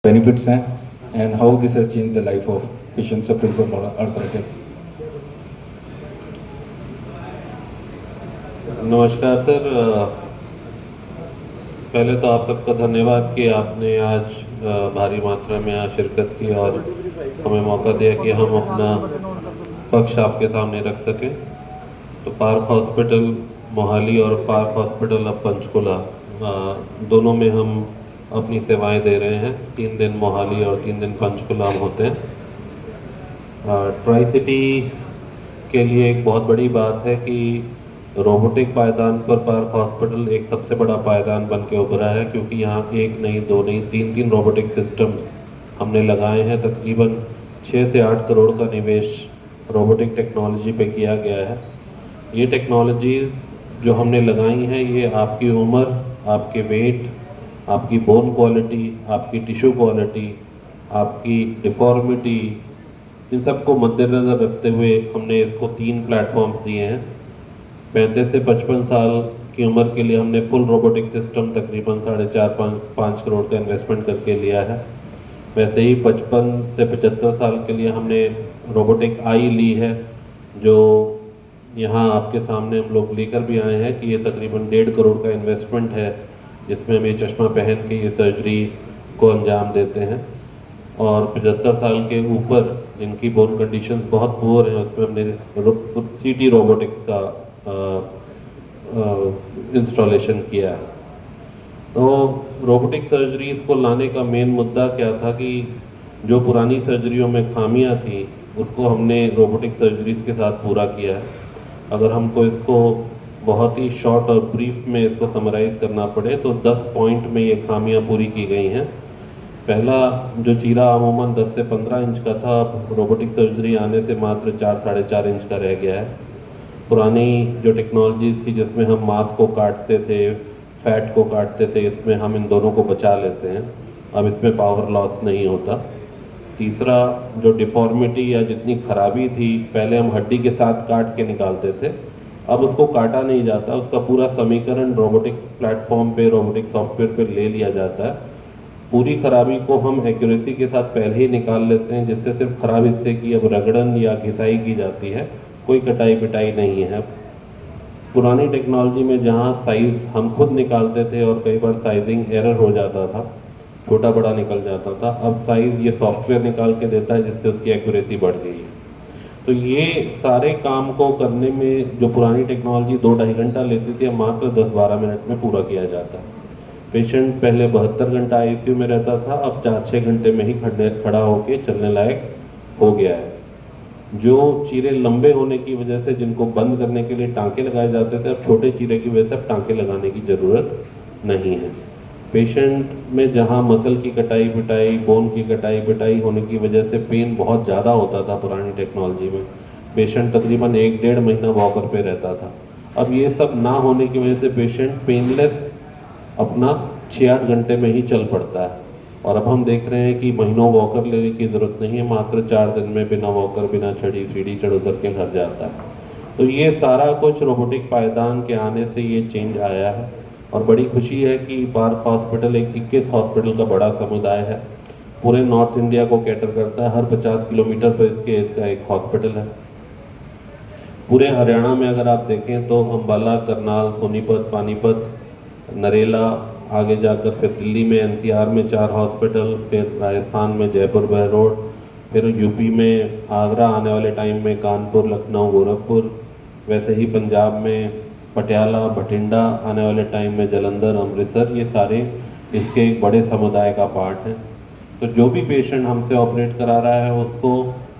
benefits हैं and how this has changed the life of patients suffering from arthritis. नमस्कार sir. पहले तो आप सबका धन्यवाद कि आपने आज भारी मात्रा में यहाँ शिरकत की और हमें मौका दिया कि हम अपना पक्ष आपके सामने रख सकें। तो पार्क हॉस्पिटल मोहाली और पार्क हॉस्पिटल अब पंचकुला दोनों में हम अपनी सेवाएं दे रहे हैं। 3 दिन मोहाली और 3 दिन पंचकुला हम होते हैं। ट्राई सिटी के लिए एक बहुत बड़ी बात है कि रोबोटिक पायदान पर पार्क हॉस्पिटल एक सबसे बड़ा पायदान बन के उभरा है, क्योंकि यहाँ एक नहीं, दो नहीं, तीन रोबोटिक सिस्टम्स हमने लगाए हैं। तकरीबन 6 से 8 करोड़ का निवेश रोबोटिक टेक्नोलॉजी पे किया गया है। ये टेक्नोलॉजीज़ जो हमने लगाई हैं, ये आपकी उम्र, आपके वेट, आपकी बोन क्वालिटी, आपकी टिश्यू क्वालिटी, आपकी डिफॉर्मिटी, इन सबको मद्देनज़र रखते हुए हमने इसको 3 प्लेटफॉर्म्स दिए हैं। 35 से 55 साल की उम्र के लिए हमने फुल रोबोटिक सिस्टम तकरीबन 4.5-5 करोड़ का इन्वेस्टमेंट करके लिया है। वैसे ही 55 से 75 साल के लिए हमने रोबोटिक आई ली है, जो यहाँ आपके सामने हम लोग लेकर भी आए हैं कि ये तकरीबन 1.5 करोड़ का इन्वेस्टमेंट है, जिसमें हम ये चश्मा पहन के ये सर्जरी को अंजाम देते हैं। और 75 साल के ऊपर जिनकी बोन कंडीशंस बहुत पुअर हैं, उसमें हमने सीटी रोबोटिक्स का इंस्टॉलेशन किया है। तो रोबोटिक सर्जरीज को लाने का मेन मुद्दा क्या था कि जो पुरानी सर्जरियों में खामियां थी, उसको हमने रोबोटिक सर्जरीज के साथ पूरा किया है। अगर हमको इसको बहुत ही शॉर्ट और ब्रीफ में इसको समराइज़ करना पड़े तो 10 पॉइंट में ये खामियां पूरी की गई हैं। पहला जो चीरा अमूमन 10 से 15 इंच का था, अब रोबोटिक सर्जरी आने से मात्र 4-4.5 इंच का रह गया है। पुरानी जो टेक्नोलॉजी थी जिसमें हम मांस को काटते थे, फैट को काटते थे, इसमें हम इन दोनों को बचा लेते हैं। अब इसमें पावर लॉस नहीं होता। तीसरा, जो डिफॉर्मिटी या जितनी खराबी थी, पहले हम हड्डी के साथ काट के निकालते थे, अब उसको काटा नहीं जाता, उसका पूरा समीकरण रोबोटिक प्लेटफॉर्म पे, रोबोटिक सॉफ्टवेयर पे ले लिया जाता है। पूरी खराबी को हम एक्यूरेसी के साथ पहले ही निकाल लेते हैं, जिससे सिर्फ खराब हिस्से की अब रगड़न या घिसाई की जाती है, कोई कटाई पिटाई नहीं है। पुरानी टेक्नोलॉजी में जहाँ साइज़ हम खुद निकालते थे और कई बार साइजिंग एरर हो जाता था, छोटा बड़ा निकल जाता था, अब साइज़ ये सॉफ्टवेयर निकाल के देता है, जिससे उसकी एक्यूरेसी बढ़ गई है। तो ये सारे काम को करने में जो पुरानी टेक्नोलॉजी 2-2.5 घंटा लेती थी, अब मात्र 10-12 मिनट में पूरा किया जाता है। पेशेंट पहले 72 घंटा आईसीयू में रहता था, अब 4-6 घंटे में ही खड़ा होकर चलने लायक हो गया है। जो चीरे लंबे होने की वजह से जिनको बंद करने के लिए टांके लगाए जाते थे, अब छोटे चीरे की वजह से अब टांके लगाने की ज़रूरत नहीं है। पेशेंट में जहां मसल की कटाई पिटाई, बोन की कटाई पिटाई होने की वजह से पेन बहुत ज़्यादा होता था पुरानी टेक्नोलॉजी में, पेशेंट तकरीबन 1-1.5 महीना वॉकर पे रहता था। अब ये सब ना होने की वजह से पेशेंट पेनलेस अपना 6-8 घंटे में ही चल पड़ता है। और अब हम देख रहे हैं कि महीनों वॉकर लेने की ज़रूरत नहीं है, मात्र 4 दिन में बिना वॉकर, बिना छड़ी सीढ़ी चढ़ उतर के घर जाता है। तो ये सारा कुछ रोबोटिक पायदान के आने से ये चेंज आया है। और बड़ी खुशी है कि पार्क हॉस्पिटल एक 21 हॉस्पिटल का बड़ा समुदाय है, पूरे नॉर्थ इंडिया को कैटर करता है। हर 50 किलोमीटर पर इसका एक हॉस्पिटल है। पूरे हरियाणा में अगर आप देखें तो अम्बाला, करनाल, सोनीपत, पानीपत, नरेला, आगे जाकर फिर दिल्ली में एनसीआर में 4 हॉस्पिटल, फिर राजस्थान में जयपुर बहरोड, फिर यूपी में आगरा, आने वाले टाइम में कानपुर, लखनऊ, गोरखपुर, वैसे ही पंजाब में पटियाला, बठिंडा, आने वाले टाइम में जलंधर, अमृतसर, ये सारे इसके एक बड़े समुदाय का पार्ट है। तो जो भी पेशेंट हमसे ऑपरेट करा रहा है उसको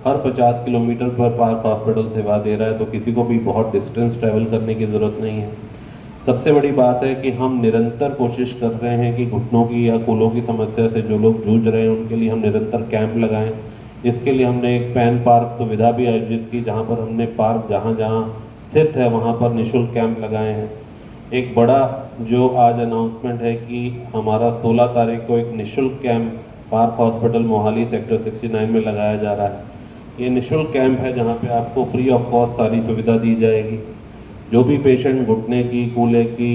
हर 50 किलोमीटर पर पार्क हॉस्पिटल सेवा दे रहा है, तो किसी को भी बहुत डिस्टेंस ट्रैवल करने की ज़रूरत नहीं है। सबसे बड़ी बात है कि हम निरंतर कोशिश कर रहे हैं कि घुटनों की या कूलों की समस्या से जो लोग जूझ रहे हैं उनके लिए हम निरंतर कैंप लगाएं। इसके लिए हमने एक पैन पार्क सुविधा भी आयोजित की, जहां पर हमने पार्क जहां जहां स्थित है वहां पर निःशुल्क कैंप लगाए हैं। एक बड़ा जो आज अनाउंसमेंट है कि हमारा 16 तारीख को एक निःशुल्क camp park hospital Mohali sector 69 में लगाया जा रहा है। ये निःशुल्क कैंप है जहाँ पे आपको फ्री ऑफ कॉस्ट सारी सुविधा दी जाएगी। जो भी पेशेंट घुटने की, कूल्हे की,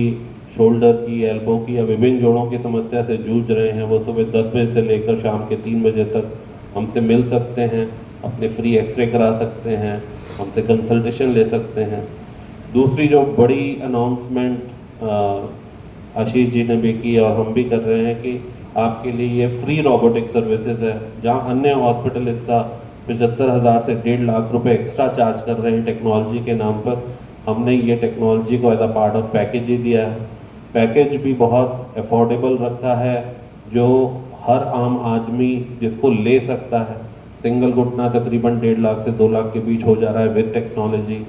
शोल्डर की, एल्बो की या विभिन्न जोड़ों की समस्या से जूझ रहे हैं, वो सुबह 10 बजे से लेकर शाम के 3 बजे तक हमसे मिल सकते हैं, अपने फ्री एक्सरे करा सकते हैं, हमसे कंसल्टेशन ले सकते हैं। दूसरी जो बड़ी अनाउंसमेंट आशीष जी ने भी की और हम भी कर रहे हैं कि आपके लिए ये फ्री रोबोटिक सर्विसेज है, जहां अन्य हॉस्पिटल इसका 75,000 से 1.5 लाख रुपए एक्स्ट्रा चार्ज कर रहे हैं टेक्नोलॉजी के नाम पर। हमने ये टेक्नोलॉजी को as a part of package ही दिया है। पैकेज भी बहुत अफोर्डेबल रखा है, जो हर आम आदमी जिसको ले सकता है। सिंगल घुटना तकरीबन 1.5 लाख से 2 लाख के बीच हो जा रहा है विद टेक्नोलॉजी।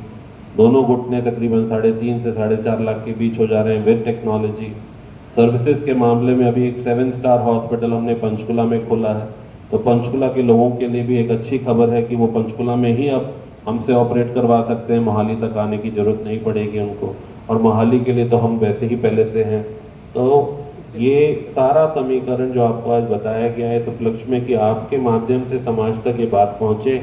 दोनों घुटने तकरीबन 3.5 से 4.5 लाख के बीच हो जा रहे हैं विद टेक्नोलॉजी। सर्विसेज के मामले में अभी एक 7 स्टार हॉस्पिटल हमने पंचकुला में खोला है, तो पंचकुला के लोगों के लिए भी एक अच्छी खबर है कि वो पंचकुला में ही अब हमसे ऑपरेट करवा सकते हैं, मोहाली तक आने की ज़रूरत नहीं पड़ेगी उनको। और मोहाली के लिए तो हम वैसे ही पहले से हैं। तो ये सारा समीकरण जो आपको आज बताया गया है इस उपलक्ष्य में कि आपके माध्यम से समाज तक ये बात पहुँचे,